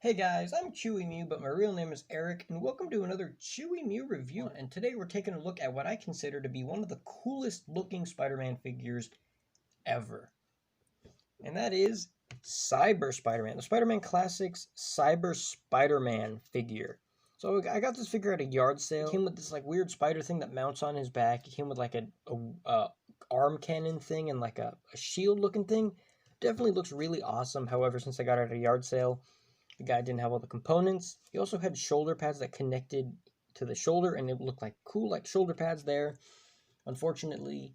Hey guys, I'm Chewy Mew, but my real name is Eric, and welcome to another Chewy Mew review. And today we're taking a look at what I consider to be one of the coolest looking Spider-Man figures ever. And that is Cyber Spider-Man, the Spider-Man Classics Cyber Spider-Man figure. So I got this figure at a yard sale. It came with this like weird spider thing that mounts on his back. It came with like a arm cannon thing and like a shield looking thing. Definitely looks really awesome. However, since I got it at a yard sale, the guy didn't have all the components. He also had shoulder pads that connected to the shoulder, and it looked like cool, like shoulder pads there. Unfortunately,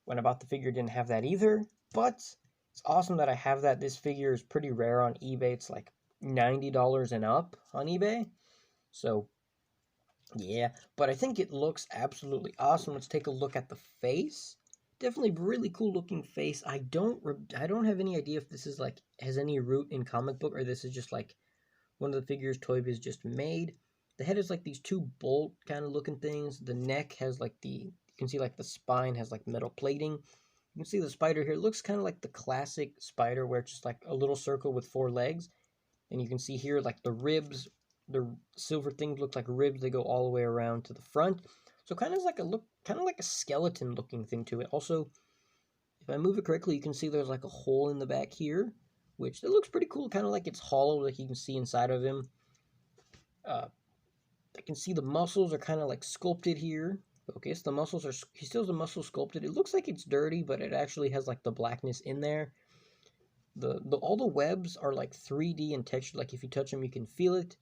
when I bought the figure, it didn't have that either. But it's awesome that I have that. This figure is pretty rare on eBay. It's like $90 and up on eBay. So, yeah. But I think it looks absolutely awesome. Let's take a look at the face. Definitely really cool looking face. I don't have any idea if this is like has any root in comic book or this is just like one of the figures Toybiz just made. The head is like these two bolt kind of looking things. The neck has like you can see like the spine has like metal plating. You can see the spider here. It looks kind of like the classic spider where it's just like a little circle with 4 legs. And you can see here like the ribs, the silver things look like ribs. They go all the way around to the front. So kind of like a skeleton looking thing to it. Also, if I move it correctly, you can see there's like a hole in the back here, which it looks pretty cool. Kind of like it's hollow, like you can see inside of him. I can see the muscles are kind of like sculpted here. Okay, so the muscles are, he still has the muscle sculpted. It looks like it's dirty, but it actually has like the blackness in there. All the webs are like 3D and textured. Like if you touch them, you can feel it.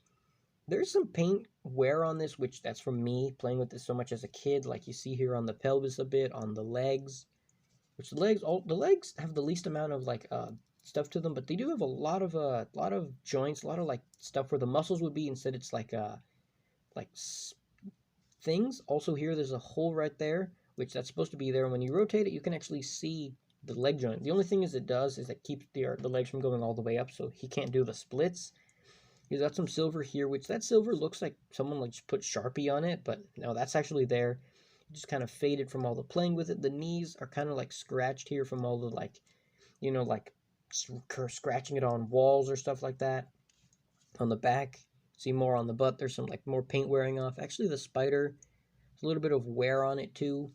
There's some paint wear on this, which that's from me playing with this so much as a kid. Like you see here on the pelvis a bit, on the legs, which the legs have the least amount of like stuff to them, but they do have a lot of joints, a lot of like stuff where the muscles would be. Instead, it's like things. Also here, there's a hole right there, which that's supposed to be there. And when you rotate it, you can actually see the leg joint. The only thing it does is it keeps the legs from going all the way up, so he can't do the splits. He's got some silver here, which that silver looks like someone like just put Sharpie on it, but no, that's actually there. It just kind of faded from all the playing with it. The knees are kind of like scratched here from all the like, like scratching it on walls or stuff like that. On the back, see more on the butt. There's some like more paint wearing off. Actually, the spider, there's a little bit of wear on it too.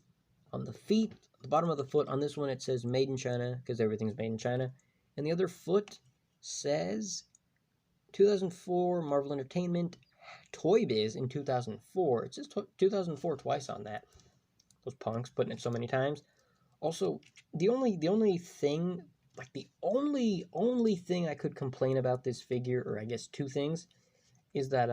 On the feet, the bottom of the foot, on this one it says made in China because everything's made in China. And the other foot says 2004 Marvel Entertainment, Toybiz in 2004. It says 2004 twice on that. Those punks putting it so many times. Also, the only thing, like the only thing I could complain about this figure, or I guess 2 things, is that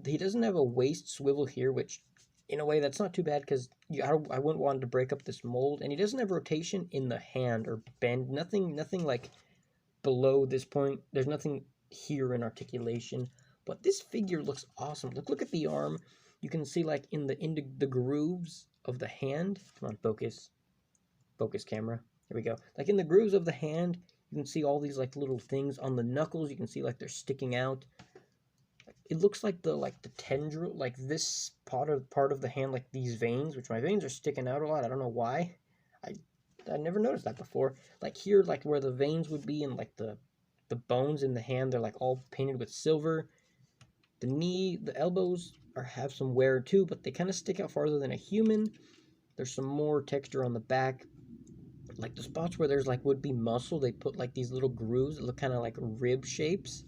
he doesn't have a waist swivel here, which in a way that's not too bad because I wouldn't want to break up this mold. And he doesn't have rotation in the hand or bend. Nothing like below this point. There's nothing here in articulation, but this figure looks awesome. Look at the arm. You can see like in the grooves of the hand. Come on, focus camera. Here we go. Like in the grooves of the hand, you can see all these like little things on the knuckles. You can see like they're sticking out. It looks like the tendril, like this part of the hand, like these veins, which my veins are sticking out a lot. I don't know why. I never noticed that before. Like here, like where the veins would be, and like the bones in the hand, they're like all painted with silver. The knee, the elbows have some wear too, but they kind of stick out farther than a human. There's some more texture on the back. Like the spots where there's like would be muscle, they put like these little grooves that look kind of like rib shapes.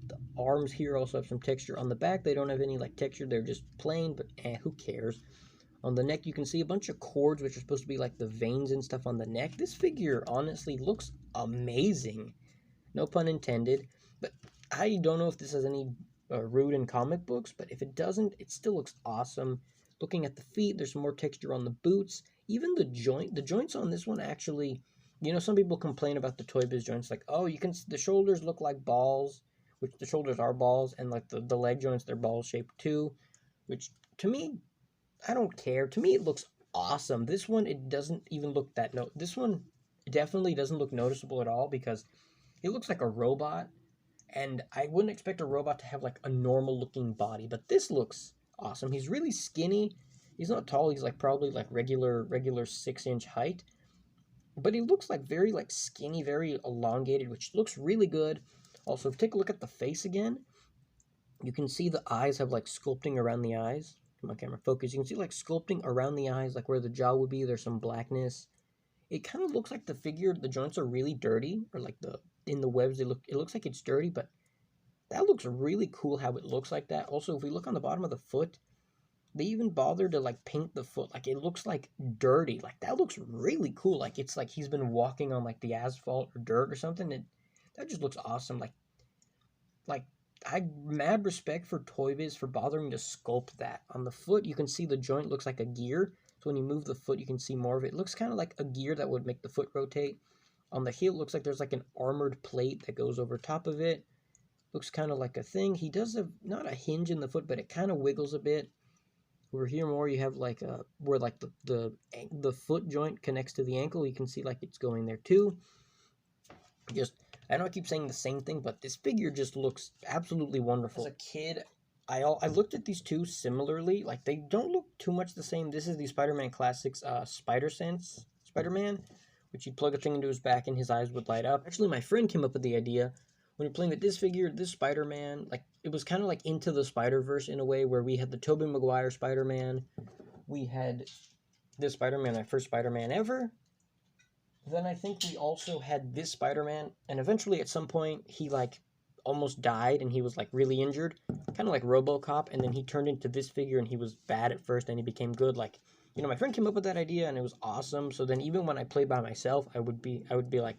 The arms here also have some texture. On the back, they don't have any like texture. They're just plain, but who cares? On the neck, you can see a bunch of cords, which are supposed to be like the veins and stuff on the neck. This figure honestly looks amazing. No pun intended. But I don't know if this has any root in comic books, but if it doesn't, it still looks awesome. Looking at the feet, there's some more texture on the boots. Even the joints on this one actually, some people complain about the Toybiz joints, like, oh, the shoulders look like balls, which the shoulders are balls, and like the leg joints, they're ball shaped too, which to me, I don't care. To me, it looks awesome. This one, it doesn't even look this one definitely doesn't look noticeable at all because it looks like a robot, and I wouldn't expect a robot to have like a normal looking body, but this looks awesome. He's really skinny. He's not tall. He's like probably like regular 6-inch height, but he looks like very like skinny, very elongated, which looks really good. Also, take a look at the face again. You can see the eyes have like sculpting around the eyes. Come on, camera, focus. You can see like sculpting around the eyes, like where the jaw would be. There's some blackness. It kind of looks like the figure, the joints are really dirty, or like in the webs, it looks like it's dirty, but that looks really cool how it looks like that. Also, if we look on the bottom of the foot, they even bother to like paint the foot, like it looks like dirty. Like that looks really cool. Like it's like he's been walking on like the asphalt or dirt or something. That just looks awesome. Like I mad respect for Toybiz for bothering to sculpt that. On the foot, you can see the joint looks like a gear. So when you move the foot, you can see more of it. It looks kind of like a gear that would make the foot rotate. On the heel, it looks like there's like an armored plate that goes over top of it. Looks kind of like a thing. He does have not a hinge in the foot, but it kind of wiggles a bit. Over here more, you have like where like the foot joint connects to the ankle. You can see like it's going there too. Just, I know I keep saying the same thing, but this figure just looks absolutely wonderful. As a kid, I looked at these two similarly. Like they don't look too much the same. This is the Spider-Man Classics Spider Sense Spider-Man, which you'd plug a thing into his back and his eyes would light up. Actually, my friend came up with the idea when you're playing with this figure, this Spider-Man, like, it was kind of like Into the Spider-Verse in a way, where we had the Tobey Maguire Spider-Man, we had this Spider-Man, my first Spider-Man ever, then I think we also had this Spider-Man, and eventually at some point, he, like, almost died, and he was, like, really injured, kind of like RoboCop, and then he turned into this figure, and he was bad at first, and he became good, like, you know, my friend came up with that idea, and it was awesome, so then even when I played by myself, I would be like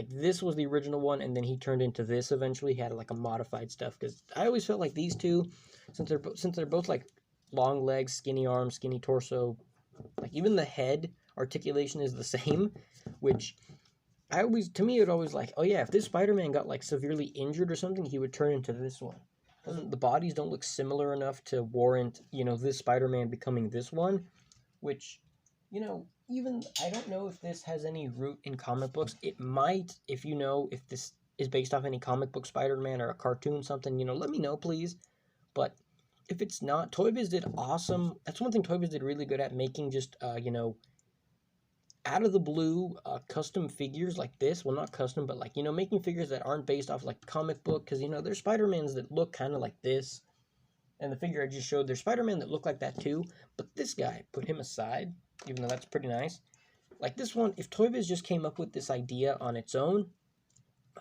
this was the original one, and then he turned into this eventually. He had like a modified stuff, because I always felt like these two, since they're both like long legs, skinny arms, skinny torso, like even the head articulation is the same, which to me it always like, oh yeah, if this Spider-Man got like severely injured or something, he would turn into this one. The bodies don't look similar enough to warrant, you know, this Spider-Man becoming this one, which, you know, even, I don't know if this has any root in comic books. It might, if you know, if this is based off any comic book Spider-Man or a cartoon, something, you know, let me know, please. But if it's not, Toybiz did awesome. That's one thing Toybiz did really good at, making just, you know, out of the blue, custom figures like this. Well, not custom, but like, you know, making figures that aren't based off like comic book, because, you know, there's Spider-Mans that look kind of like this. And the figure I just showed, there's Spider-Man that look like that too. But this guy, put him aside, even though that's pretty nice. Like this one, if Toybiz just came up with this idea on its own,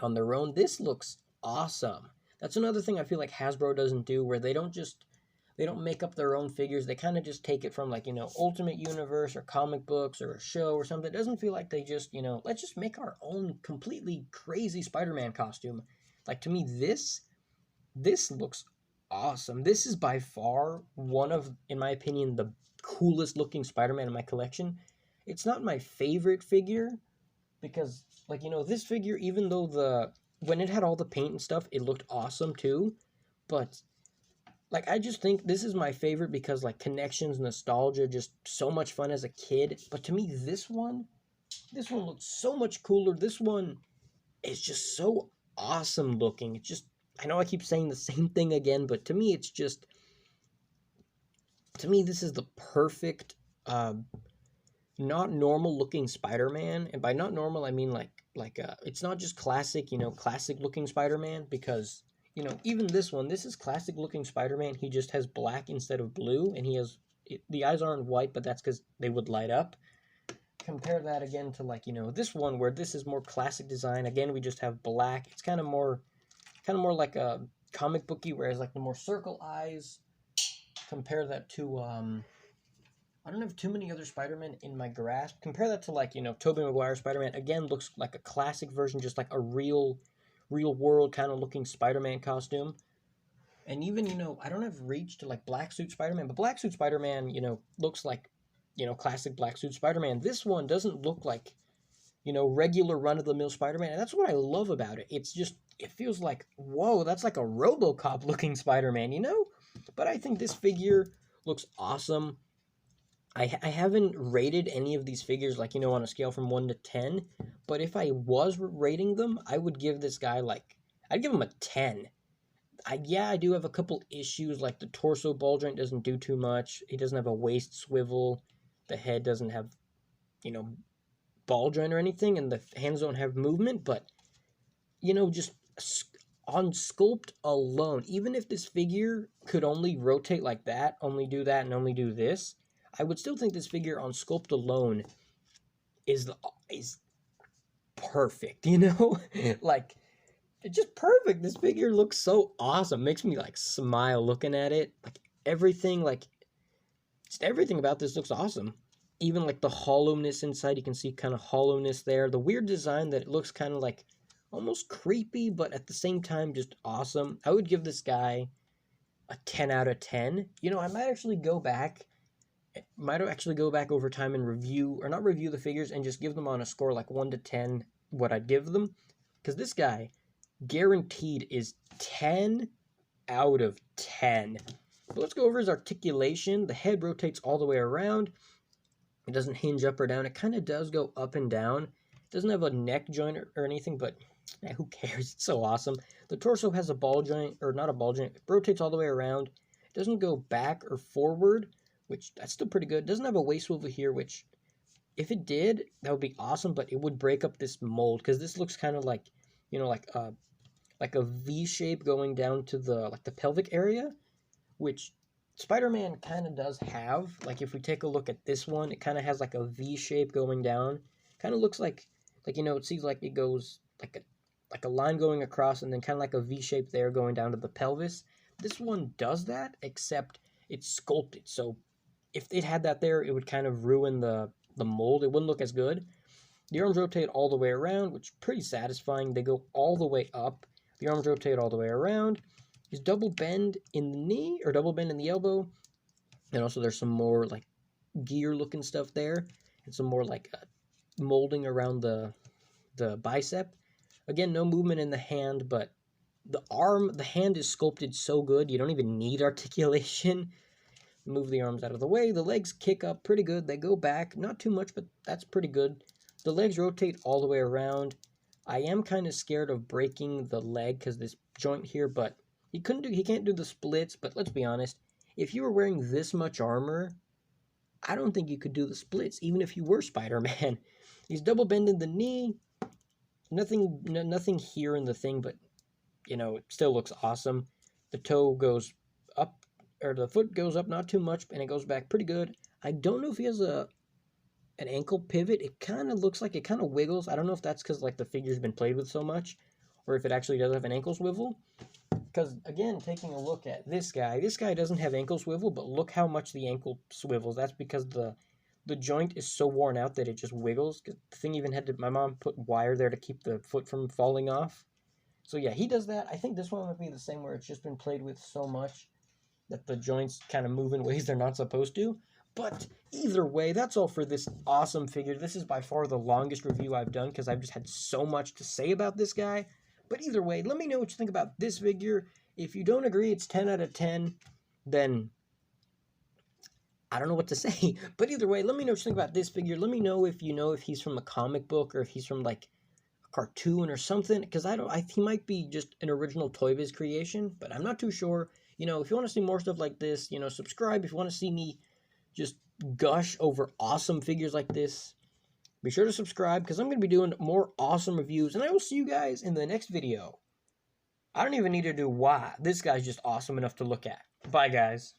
on their own, this looks awesome. That's another thing I feel like Hasbro doesn't do, where they don't make up their own figures. They kind of just take it from, like, you know, Ultimate Universe or comic books or a show or something. It doesn't feel like they just, you know, let's just make our own completely crazy Spider-Man costume. Like, to me, this looks awesome. This is by far one of, in my opinion, the coolest looking Spider-Man in my collection. It's not my favorite figure, because, like, you know, this figure, even though when it had all the paint and stuff, it looked awesome too, but, like, I just think this is my favorite because, like, connections, nostalgia, just so much fun as a kid. But to me, this one looks so much cooler. This one is just so awesome looking. It's just, I know I keep saying the same thing again, but to me, it's just, to me, this is the perfect, not normal looking Spider-Man. And by not normal, I mean like it's not just classic, you know, classic looking Spider-Man, because, you know, even this one, this is classic looking Spider-Man. He just has black instead of blue, and the eyes aren't white, but that's because they would light up. Compare that again to, like, you know, this one, where this is more classic design. Again, we just have black. It's kind of more like a comic booky, whereas like the more circle eyes, compare that to, I don't have too many other Spider-Man in my grasp. Compare that to, like, you know, Tobey Maguire Spider-Man. Again, looks like a classic version, just like a real world kind of looking Spider-Man costume. And even, you know, I don't have reach to, like, Black Suit Spider-Man, but Black Suit Spider-Man, you know, looks like, you know, classic Black Suit Spider-Man. This one doesn't look like, you know, regular run-of-the-mill Spider-Man, and that's what I love about it. It's just, it feels like, whoa, that's like a RoboCop-looking Spider-Man, you know? But I think this figure looks awesome. I haven't rated any of these figures, like, you know, on a scale from 1 to 10, but if I was rating them, I would give this guy, like, I'd give him a 10. I do have a couple issues, like the torso ball joint doesn't do too much. He doesn't have a waist swivel. The head doesn't have, you know, ball joint or anything, and the hands don't have movement, but, you know, just on sculpt alone, even if this figure could only rotate like that, only do that, and only do this, I would still think this figure on sculpt alone is perfect, you know? Like, it's just perfect. This figure looks so awesome. Makes me like smile looking at it. Like everything, like just everything about this looks awesome. Even like the hollowness inside, you can see kind of hollowness there. The weird design that it looks kind of like almost creepy, but at the same time just awesome. I would give this guy a 10 out of 10. You know, I might actually go back over time and review, or not review the figures, and just give them on a score like 1 to 10 what I'd give them. Because this guy, guaranteed, is 10 out of 10. But let's go over his articulation. The head rotates all the way around. It doesn't hinge up or down. It kind of does go up and down. It doesn't have a neck joint or anything, but who cares? It's so awesome. The torso has a ball joint, or not a ball joint. It rotates all the way around. It doesn't go back or forward, which that's still pretty good. It doesn't have a waist swivel here, which if it did, that would be awesome, but it would break up this mold, because this looks kind of like, you know, like a V shape going down to the like the pelvic area, which Spider-Man kind of does have. Like if we take a look at this one, it kind of has like a V shape going down. Kind of looks like you know, it seems like it goes like a line going across, and then kind of like a V shape there going down to the pelvis. This one does that, except it's sculpted. So if it had that there, it would kind of ruin the mold. It wouldn't look as good. The arms rotate all the way around, which is pretty satisfying. They go all the way up. The arms rotate all the way around. There's double bend in the knee, or double bend in the elbow. And also there's some more like gear looking stuff there, and some more like molding around the bicep. Again, no movement in the hand, but the hand is sculpted so good, you don't even need articulation. Move the arms out of the way. The legs kick up pretty good. They go back, not too much, but that's pretty good. The legs rotate all the way around. I am kind of scared of breaking the leg because this joint here, but he can't do the splits. But let's be honest, if you were wearing this much armor, I don't think you could do the splits, even if you were Spider-Man. He's double bending the knee. Nothing here in the thing, but you know, it still looks awesome. The toe goes up, or the foot goes up not too much, and it goes back pretty good. I don't know if he has an ankle pivot. It kind of looks like it kind of wiggles. I don't know if that's because like the figure's been played with so much, or if it actually does have an ankle swivel. Because again, taking a look at this guy doesn't have ankle swivel, but look how much the ankle swivels. That's because the joint is so worn out that it just wiggles. The thing even had my mom put wire there to keep the foot from falling off. So yeah, he does that. I think this one might be the same, where it's just been played with so much that the joints kind of move in ways they're not supposed to. But either way, that's all for this awesome figure. This is by far the longest review I've done, because I've just had so much to say about this guy. But either way, let me know what you think about this figure. If you don't agree it's 10 out of 10, then I don't know what to say. But either way, let me know what you think about this figure. Let me know if you know if he's from a comic book, or if he's from like a cartoon or something, because he might be just an original Toybiz creation, but I'm not too sure. You know, if you want to see more stuff like this, you know, subscribe. If you want to see me just gush over awesome figures like this, be sure to subscribe, because I'm going to be doing more awesome reviews, and I will see you guys in the next video. I don't even need to do why. This guy's just awesome enough to look at. Bye, guys.